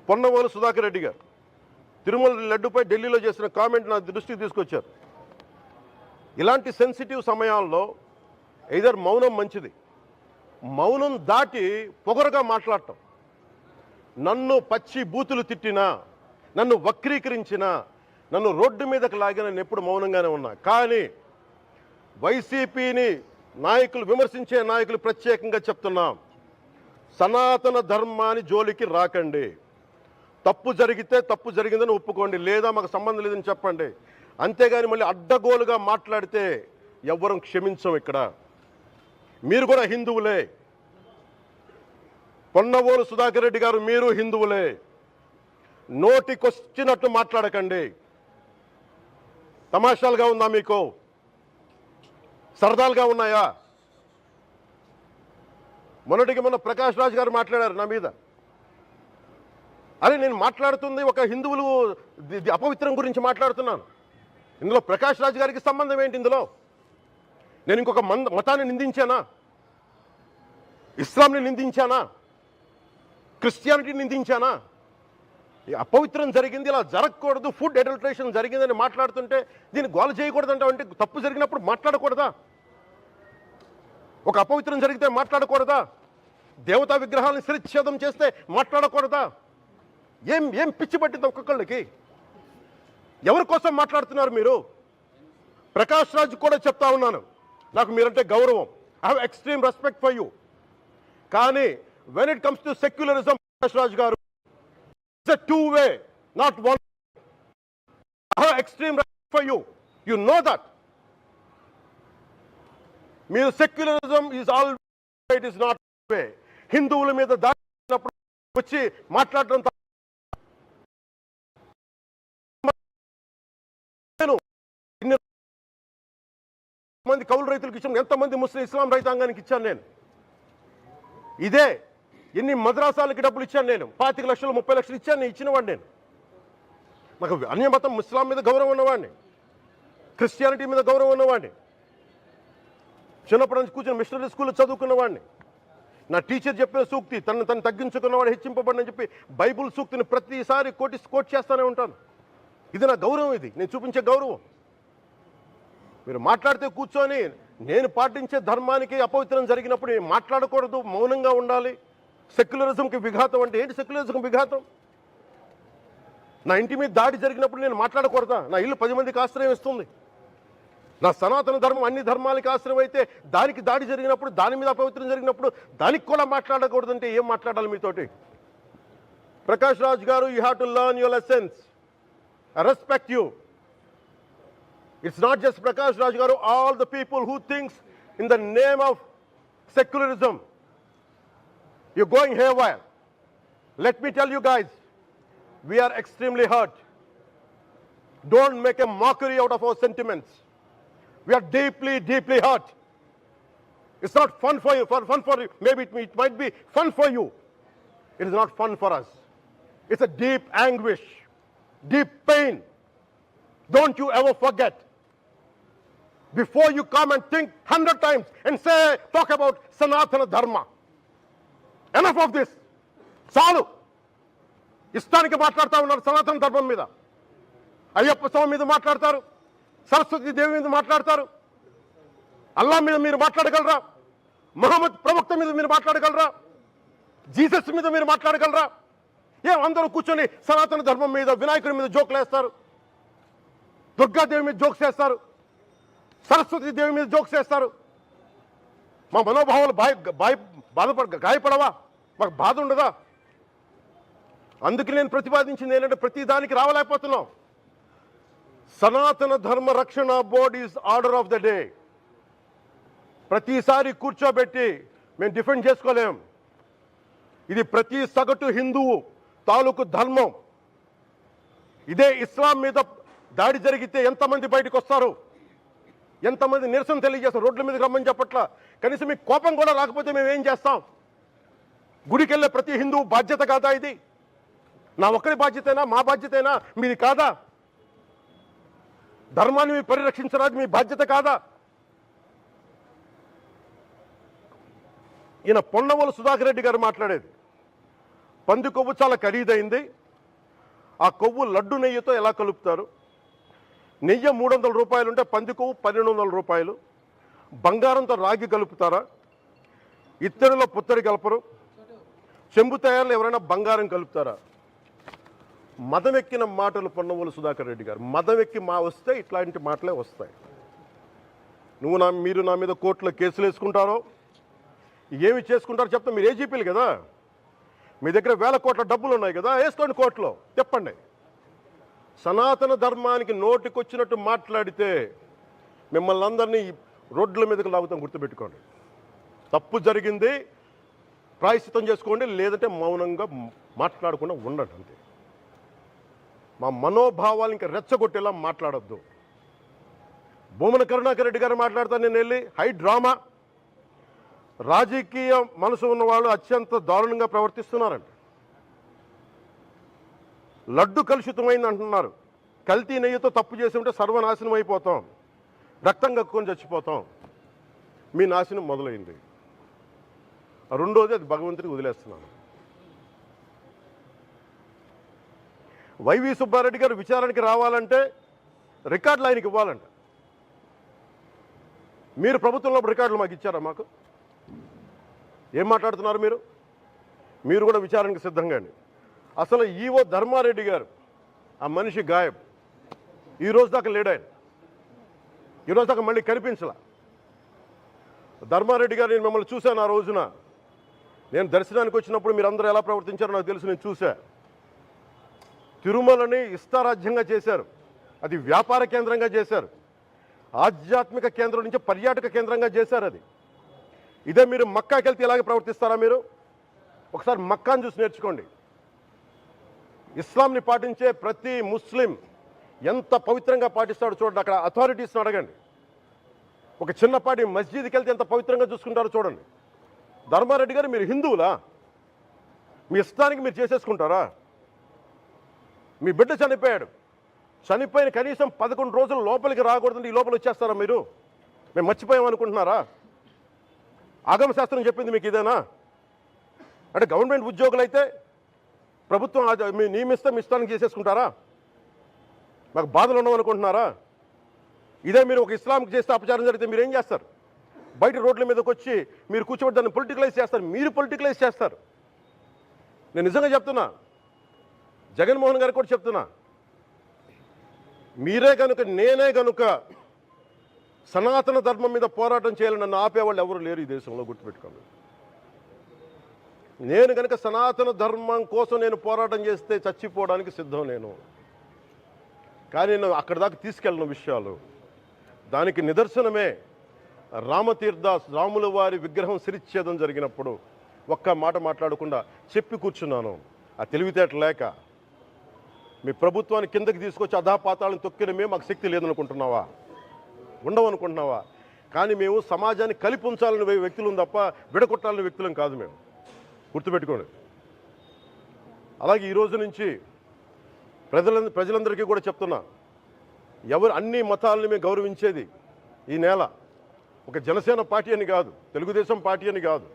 పొన్నవోలు సుధాకర్ రెడ్డి గారు తిరుమల లడ్డుపై ఢిల్లీలో చేసిన కామెంట్ నా దృష్టికి తీసుకొచ్చారు. ఇలాంటి సెన్సిటివ్ సమయాల్లో ఎయిదర్ మౌనం మంచిది, మౌనం దాటి పొగరుగా మాట్లాడటం, నన్ను పచ్చి బూతులు తిట్టినా, నన్ను వక్రీకరించినా, నన్ను రోడ్డు మీదకి లాగిన నేను ఎప్పుడు మౌనంగానే ఉన్నా. కానీ వైసీపీని నాయకులు విమర్శించే నాయకులు ప్రత్యేకంగా చెప్తున్నాం, సనాతన ధర్మాన్ని జోలికి రాకండి. తప్పు జరిగితే తప్పు జరిగిందని ఒప్పుకోండి, లేదా మాకు సంబంధం లేదని చెప్పండి. అంతేగాని మళ్ళీ అడ్డగోలుగా మాట్లాడితే ఎవ్వరం క్షమించం. ఇక్కడ మీరు కూడా హిందువులే, పొన్నవోలు సుధాకర్ రెడ్డి గారు మీరు హిందువులే. నోటికొచ్చినట్టు మాట్లాడకండి. తమాషాలుగా ఉందా మీకు? సరదాలుగా ఉన్నాయా? మొన్నటికి మొన్న ప్రకాష్ రాజ్ గారు మాట్లాడారు నా మీద. అరే నేను మాట్లాడుతుంది ఒక హిందువులు అపవిత్రం గురించి మాట్లాడుతున్నాను. ఇందులో ప్రకాష్ రాజ్ గారికి సంబంధం ఏంటి? ఇందులో నేను ఇంకొక మతాన్ని నిందించానా? ఇస్లాంని నిందించానా? క్రిస్టియానిటీని నిందించానా? అపవిత్రం జరిగింది, ఇలా జరగకూడదు, ఫుడ్ అడల్టరేషన్ జరిగిందని మాట్లాడుతుంటే దీన్ని గోల చేయకూడదంటే, అంటే తప్పు జరిగినప్పుడు మాట్లాడకూడదా? ఒక అపవిత్రం జరిగితే మాట్లాడకూడదా? దేవతా విగ్రహాలను శిరచ్ఛేదం చేస్తే మాట్లాడకూడదా? ఏం పిచ్చి పట్టింది ఒక్కొక్కళ్ళకి? ఎవరి కోసం మాట్లాడుతున్నారు మీరు? ప్రకాష్ రాజ్ కూడా చెప్తా ఉన్నాను, నాకు మీరంటే గౌరవం, I have extreme respect for you. కానీ when it comes to secularism, Prakash Raj గారు, it's a two way, not one. I have extreme respect for you, you know that. మీరు secularism is all, it is not way. హిందువుల మీద దాడినప్పుడు వచ్చి మాట్లాడడం మంది కౌలు రైతులకు ఇచ్చాను, ఎంతమంది ముస్లిం ఇస్లాం రైతాంగానికి ఇచ్చాను నేను. ఇదే ఎన్ని మద్రాసాలకి డబ్బులు ఇచ్చాను నేను, 25 లక్షలు 30 లక్షలు ఇచ్చాను, నేను ఇచ్చినవాడిని. నేను నాకు అన్యమతం ఇస్లాం మీద గౌరవం ఉన్నవాడిని, క్రిస్టియానిటీ మీద గౌరవం ఉన్నవాడిని, చిన్నప్పటి నుంచి కూర్చొని మిషనరీ స్కూల్లో చదువుకున్నవాడిని. నా టీచర్ చెప్పిన సూక్తి, తను తగ్గించుకున్నవాడు హెచ్చింపబడినని చెప్పి బైబుల్ సూక్తిని ప్రతిసారి కోట్ చేస్తూనే ఉంటాను. ఇది నా గౌరవం, ఇది నేను చూపించే గౌరవం. మీరు మాట్లాడితే కూర్చొని నేను పాటించే ధర్మానికి అపవిత్రం జరిగినప్పుడు నేను మాట్లాడకూడదు, మౌనంగా ఉండాలి. సెక్యులరిజంకి విఘాతం అంటే ఏంటి? సెక్యులరిజంకి విఘాతం నా ఇంటి మీద దాడి జరిగినప్పుడు నేను మాట్లాడకూడదా? నా ఇల్లు 10 మందికి ఆశ్రయం ఇస్తుంది. నా సనాతన ధర్మం అన్ని ధర్మాలకి ఆశ్రయం అయితే దానికి దాడి జరిగినప్పుడు, దాని మీద అపవిత్రం జరిగినప్పుడు దానికి కూడా మాట్లాడకూడదంటే ఏం మాట్లాడాలి మీతోటి? ప్రకాష్ రాజ్ గారు, you have to learn your lessons. I respect you. It's not just Prakash Raj Garu, all the people who thinks in the name of secularism, you're going haywire. Let me tell you guys, we are extremely hurt. Don't make a mockery out of our sentiments. We are deeply, deeply hurt. It's not fun for you, maybe it might be fun for you. It is not fun for us. It's a deep anguish, deep pain. Don't you ever forget. Before you come and think 100 times and talk about Sanatana Dharma. Enough of this. చాలు. ఇష్టానికి మాట్లాడుతూ ఉన్నారు సనాతన ధర్మం మీద. అయ్యప్ప స్వామి మీద మాట్లాడతారు, సరస్వతి దేవి మీద మాట్లాడతారు, అల్లా మీద మీరు మాట్లాడగలరా? మహమ్మద్ ప్రవక్త మీద మీరు మాట్లాడగలరా? జీసస్ మీద మీరు మాట్లాడగలరా? అందరూ కూర్చొని సనాతన ధర్మం మీద, వినాయకుడి మీద జోకులు వేస్తారు, దుర్గాదేవి మీద జోక్స్ వేస్తారు, సరస్వతి దేవి మీద జోక్స్ వేస్తారు. మా మనోభావాలు గాయపడవా? మాకు బాధ ఉండదా? అందుకే నేను ప్రతిపాదించింది ఏంటంటే, ప్రతి దానికి రావలేకపోతున్నాం. సనాతన ధర్మ రక్షణ board is order of the day. ప్రతిసారి కూర్చోబెట్టి మేము డిఫెండ్ చేసుకోలేం. ఇది ప్రతి సగటు హిందువు తాలూకు ధర్మం. ఇదే ఇస్లాం మీద దాడి జరిగితే ఎంతమంది బయటకు వస్తారు, ఎంతమంది నిరసన తెలియజేస్తారు, రోడ్ల మీదకి రమ్మని చెప్పట్లా. కనీసం మీకు కోపం కూడా రాకపోతే మేము ఏం చేస్తాం? గుడికి వెళ్ళే ప్రతి హిందువు బాధ్యత కాదా ఇది? నా ఒక్కరి బాధ్యతైనా, మా బాధ్యతైనా, మీది కాదా? ధర్మాన్ని మీరు పరిరక్షించడానికి మీ బాధ్యత కాదా? ఈయన పొన్నవోలు సుధాకర్ రెడ్డి గారు మాట్లాడేది, పంది కొవ్వు చాలా ఖరీదైంది. ఆ కొవ్వు లడ్డు నెయ్యితో ఎలా కలుపుతారు? నెయ్యి 300 రూపాయలు ఉంటే పంది కొవ్వు 1200 రూపాయలు. బంగారంతో రాగి కలుపుతారా? ఇత్తడిలో పుత్తడి కలపరు. చెంబు తయారులో ఎవరైనా బంగారం కలుపుతారా? మదమెక్కిన మాటలు పొన్నవోలు సుధాకర్ రెడ్డి గారు. మదమెక్కి వస్తే ఇట్లాంటి మాటలే వస్తాయి. మీరు నా మీద కోర్టులో కేసులు వేసుకుంటారో ఏమి చేసుకుంటారో చెప్తా. మీరు ఏజీపీలు కదా, మీ దగ్గర వేల కోట్ల డబ్బులు ఉన్నాయి కదా, వేసుకోండి కోర్టులో. చెప్పండి. సనాతన ధర్మానికి నోటికొచ్చినట్టు మాట్లాడితే మిమ్మల్ని అందరినీ రోడ్ల మీదకి లాగుతాం, గుర్తుపెట్టుకోండి. తప్పు జరిగింది, ప్రాయశ్చితం చేసుకోండి, లేదంటే మౌనంగా మాట్లాడకుండా ఉండండి అంతే. మా మనోభావాలు ఇంకా రెచ్చగొట్టేలా మాట్లాడొద్దు. భూమన కరుణాకర్ రెడ్డి గారు మాట్లాడతాను నేను వెళ్ళి హై డ్రామా. రాజకీయ మనసు ఉన్న వాళ్ళు అత్యంత దారుణంగా ప్రవర్తిస్తున్నారంట. లడ్డు కలుషితమైంది అంటున్నారు. కల్తీ నెయ్యితో తప్పు చేసి ఉంటే సర్వనాశనం అయిపోతాం, రక్తం కక్కుని చచ్చిపోతాం. మీ నాశనం మొదలైంది. రెండోది అది భగవంతుడికి వదిలేస్తున్నాను. వైవి సుబ్బారెడ్డి గారు విచారణకి రావాలంటే రికార్డులు ఆయనకి ఇవ్వాలంట. మీరు ప్రభుత్వంలో రికార్డులు మాకు ఇచ్చారా? మాకు ఏం మాట్లాడుతున్నారు మీరు? మీరు కూడా విచారణకు సిద్ధంగా అండి. అసలు ఈవో ధర్మారెడ్డి గారు, ఆ మనిషి గాయబ్. ఈరోజు దాకా లేడు ఆయన. ఈరోజు దాకా మళ్ళీ కనిపించలా. ధర్మారెడ్డి గారు, నేను మిమ్మల్ని చూశాను ఆ రోజున. నేను దర్శనానికి వచ్చినప్పుడు మీరు అందరూ ఎలా ప్రవర్తించారో నాకు తెలుసు, నేను చూశా. తిరుమలని ఇష్టారాజ్యంగా చేశారు, అది వ్యాపార కేంద్రంగా చేశారు, ఆధ్యాత్మిక కేంద్రం నుంచి పర్యాటక కేంద్రంగా చేశారు అది. ఇదే మీరు మక్కాకి వెళ్తే ఇలాగే ప్రవర్తిస్తారా? మీరు ఒకసారి మక్కాను చూసి నేర్చుకోండి. ఇస్లాంని పాటించే ప్రతి ముస్లిం ఎంత పవిత్రంగా పాటిస్తాడో చూడండి. అక్కడ అథారిటీస్ని అడగండి. ఒక చిన్నపాటి మస్జిద్కి వెళ్తే ఎంత పవిత్రంగా చూసుకుంటారో చూడండి. ధర్మారెడ్డి గారు, మీరు హిందువులా? మీ ఇష్టానికి మీరు చేసేసుకుంటారా? మీ బిడ్డ చనిపోయాడు, చనిపోయిన కనీసం 11 రోజులు లోపలికి రాకూడదండి, ఈ లోపల వచ్చేస్తారా మీరు? మేము మర్చిపోయామనుకుంటున్నారా? ఆగమ శాస్త్రం చెప్పింది మీకు ఇదేనా? అంటే గవర్నమెంట్ ఉద్యోగులు అయితే ప్రభుత్వం మీ నియమిస్తే మీ ఇష్టానికి చేసేసుకుంటారా? మాకు బాధలు ఉండవనుకుంటున్నారా? ఇదే మీరు ఒక ఇస్లాంకి చేస్తే అపచారం జరిగితే మీరు ఏం చేస్తారు? బయట రోడ్ల మీదకి వచ్చి మీరు కూర్చోబెట్టి దాన్ని పొలిటికలైజ్ చేస్తారు. మీరు పొలిటికలైజ్ చేస్తారు. నేను నిజంగా చెప్తున్నా, జగన్మోహన్ గారికి కూడా చెప్తున్నా, మీరే కనుక, నేనే కనుక సనాతన ధర్మం మీద పోరాటం చేయాలని నన్ను ఆపేవాళ్ళు ఎవరు లేరు ఈ దేశంలో, గుర్తుపెట్టుకోండి. నేను కనుక సనాతన ధర్మం కోసం నేను పోరాటం చేస్తే చచ్చిపోవడానికి సిద్ధం నేను. కానీ నేను అక్కడి దాకా తీసుకెళ్ళిన విషయాలు, దానికి నిదర్శనమే రామతీర్థాస్, రాముల వారి విగ్రహం శిరిచ్ఛేదం జరిగినప్పుడు ఒక్క మాట మాట్లాడకుండా చెప్పి కూర్చున్నాను. ఆ తెలివితేట లేక మీ ప్రభుత్వాన్ని కిందకి తీసుకొచ్చి అధాపాతాలను తొక్కిన మేము మాకు శక్తి లేదనుకుంటున్నావా? ఉండవనుకుంటున్నావా? కానీ మేము సమాజాన్ని కలిపి ఉంచాలని వ్యక్తులం తప్ప విడగొట్టాలని వ్యక్తులం కాదు మేము, గుర్తుపెట్టుకోండి. అలాగే ఈరోజు నుంచి ప్రజలందరికీ కూడా చెప్తున్నా, అన్ని మతాలని మేము గౌరవించేది ఈ నేల. ఒక జనసేన పార్టీ అని కాదు, తెలుగుదేశం పార్టీ అని కాదు.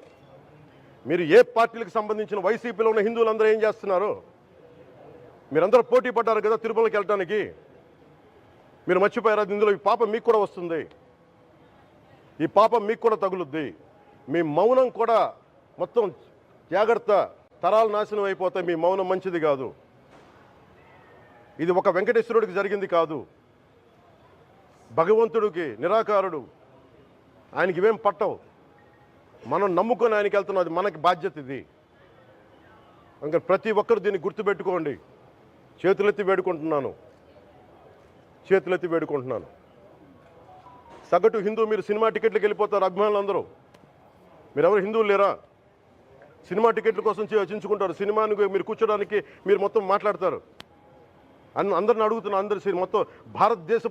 మీరు ఏ పార్టీలకు సంబంధించిన వైసీపీలో ఉన్న హిందువులందరూ ఏం చేస్తున్నారు? మీరందరూ పోటీ పడ్డారు కదా తిరుమలకి వెళ్ళడానికి. మీరు మర్చిపోయారు, ఇందులో ఈ పాపం మీకు కూడా వస్తుంది, ఈ పాపం మీకు కూడా తగులుద్ది. మీ మౌనం కూడా మొత్తం జాగ్రత్త, తరాలు నాశనం అయిపోతాయి. మీ మౌనం మంచిది కాదు. ఇది ఒక వెంకటేశ్వరుడికి జరిగింది కాదు, భగవంతుడికి, నిరాకారుడు, ఆయనకి ఇవేం పట్టవు. మనం నమ్ముకొని ఆయనకి వెళ్తున్నాం, అది మనకి బాధ్యత. ఇది ఇంకా ప్రతి ఒక్కరు దీన్ని గుర్తుపెట్టుకోండి. చేతులెత్తి వేడుకుంటున్నాను, చేతులెత్తి వేడుకుంటున్నాను. సగటు హిందూ మీరు సినిమా టికెట్లకు వెళ్ళిపోతారు, అభిమానులు అందరూ. మీరెవరు హిందువులు లేరా? సినిమా టికెట్ల కోసం చించుకుంటారు. సినిమాని మీరు కూర్చోడానికి మీరు మొత్తం మాట్లాడతారు. అందరిని అడుగుతున్నా, అందరు మొత్తం భారతదేశ